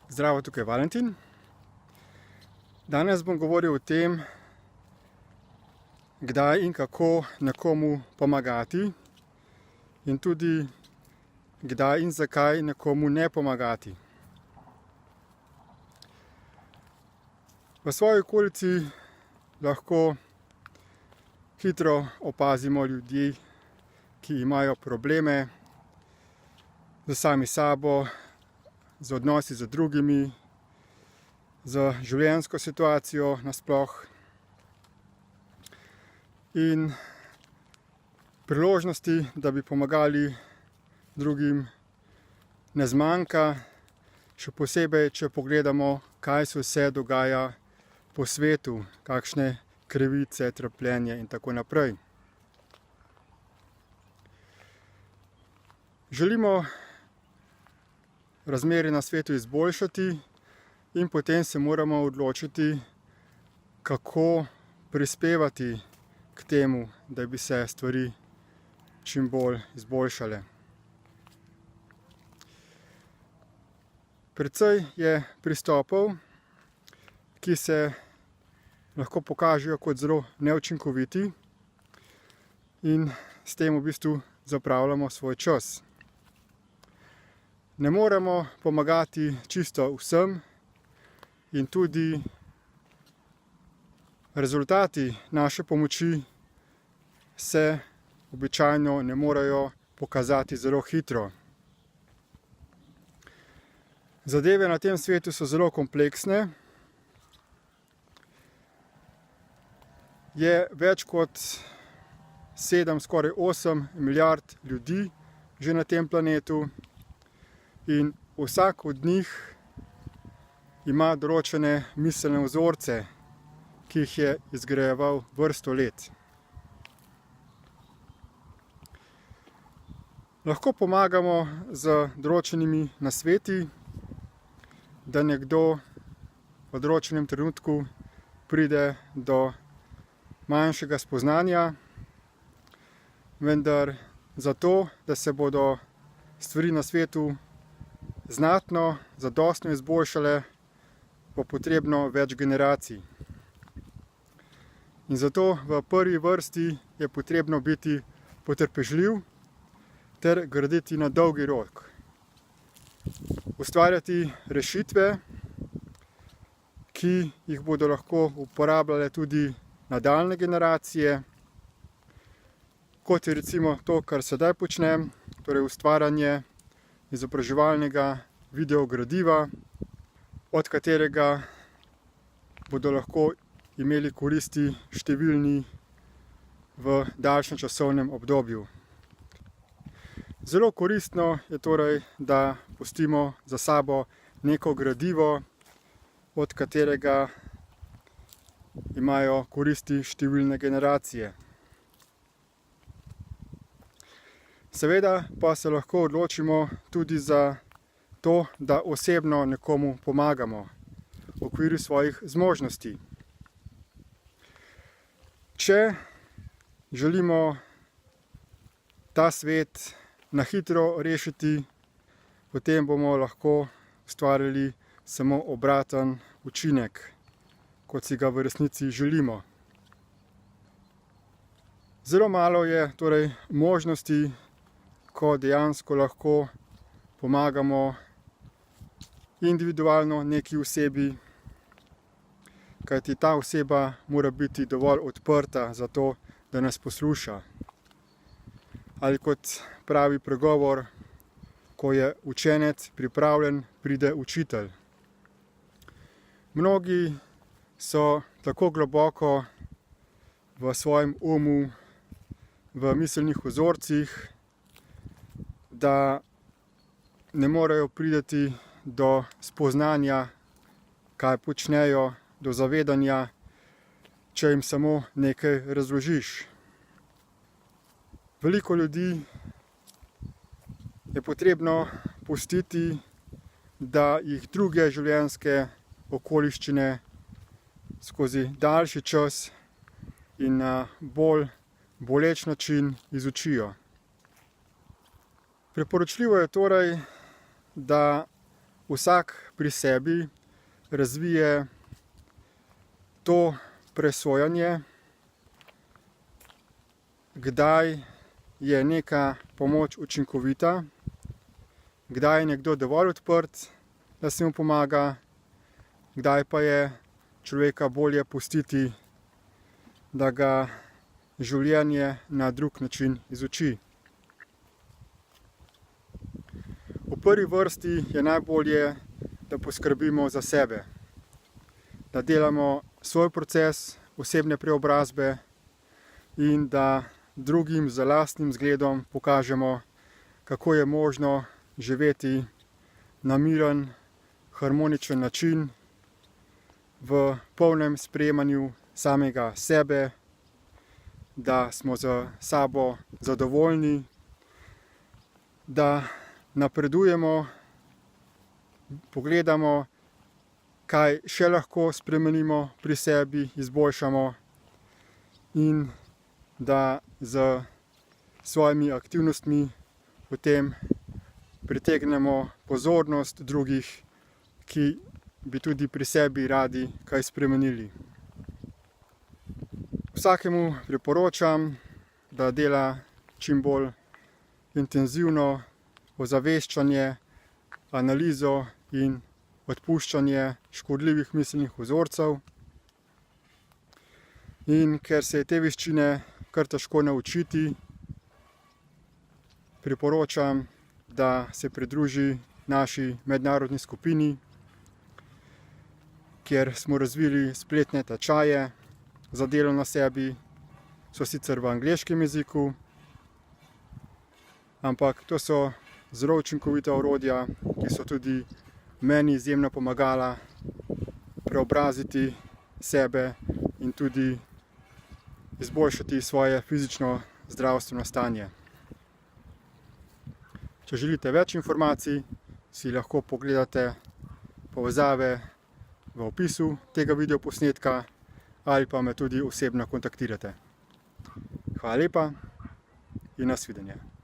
Zdravo, tukaj je Valentin. Danes bom govoril o tem, kdaj in kako nekomu pomagati in tudi kdaj in zakaj nekomu ne pomagati. V svoji okolici lahko hitro opazimo ljudi, ki imajo probleme z sami sabo, z odnosi z drugimi, z življenjsko situacijo nasploh. In priložnosti, da bi pomagali drugim, ne zmanjka, še posebej, če pogledamo, kaj se vse dogaja po svetu, kakšne krivice, trpljenje in tako naprej. Želimo razmere na svetu izboljšati in potem se moramo odločiti, kako prispevati k temu, da bi se stvari čim bolj izboljšale. Precej je pristopov, ki se lahko pokažejo kot zelo neučinkoviti in s tem v bistvu zapravljamo svoj čas. Ne moremo pomagati čisto vsem in tudi rezultati naše pomoči se običajno ne morejo pokazati zelo hitro. Zadeve na tem svetu so zelo kompleksne. Je več kot 7, skoraj 8 milijard ljudi že na tem planetu in vsak od njih ima določene miselne vzorce, ki jih je izgrajeval vrsto let. Lahko pomagamo z določenimi nasveti, da nekdo v določenem trenutku pride do manjšega spoznanja, vendar zato, da se bodo stvari na svetu znatno, zadostno izboljšale, bo potrebno več generacij. In zato v prvi vrsti je potrebno biti potrpežljiv ter graditi na dolgi rok. Ustvarjati rešitve, ki jih bodo lahko uporabljale tudi nadaljne generacije, kot je recimo to, kar sedaj počnem, torej ustvarjanje izobraževalnega videogradiva, od katerega bodo lahko imeli koristi številni v daljšem časovnem obdobju. Zelo koristno je torej, da pustimo za sabo neko gradivo, od katerega imajo koristi številne generacije. Seveda pa se lahko odločimo tudi za to, da osebno nekomu pomagamo v okviru svojih zmožnosti. Če želimo ta svet na hitro rešiti, potem bomo lahko ustvarili samo obraten učinek, kot si ga v resnici želimo. Zelo malo je torej možnosti, ko dejansko lahko pomagamo individualno neki osebi, kajti ta oseba mora biti dovolj odprta za to, da nas posluša. Ali kot pravi pregovor, ko je učenec pripravljen, pride učitelj. Mnogi so tako globoko v svojem umu, v miselnih vzorcih, da ne morejo priti do spoznanja, kaj počnejo, do zavedanja, če jim samo nekaj razložiš. Veliko ljudi je potrebno pustiti, da jih druge življenjske okoliščine skozi daljši čas in na bolj boleč način izučijo. Priporočljivo je torej, da vsak pri sebi razvije to presojanje, kdaj je neka pomoč učinkovita, kdaj je nekdo dovolj odprt, da se mu pomaga, kdaj pa je človeka bolje pustiti, da ga življenje na drug način izuči. V prvi vrsti je najbolje, da poskrbimo za sebe, da delamo svoj proces osebne preobrazbe in da drugim z lastnim zgledom pokažemo, kako je možno živeti na miren, harmoničen način, v polnem sprejemanju samega sebe, da smo z sabo zadovoljni, da napredujemo, pogledamo, kaj še lahko spremenimo pri sebi, izboljšamo in da z svojimi aktivnostmi potem pritegnemo pozornost drugih, ki bi tudi pri sebi radi kaj spremenili. Vsakemu priporočam, da dela čim bolj intenzivno ozaveščanje, analizo in odpuščanje škodljivih miselnih vzorcev. In ker se je te veščine kar težko naučiti, priporočam, da se pridruži naši mednarodni skupini, kjer smo razvili spletne tečaje za delo na sebi. So sicer v angleškem jeziku, ampak to so zelo učinkovita orodja, ki so tudi meni izjemno pomagala preobraziti sebe in tudi izboljšati svoje fizično zdravstveno stanje. Če želite več informacij, si lahko pogledate povezave v opisu tega videoposnetka ali pa me tudi osebno kontaktirate. Hvala lepa in nasvidenje.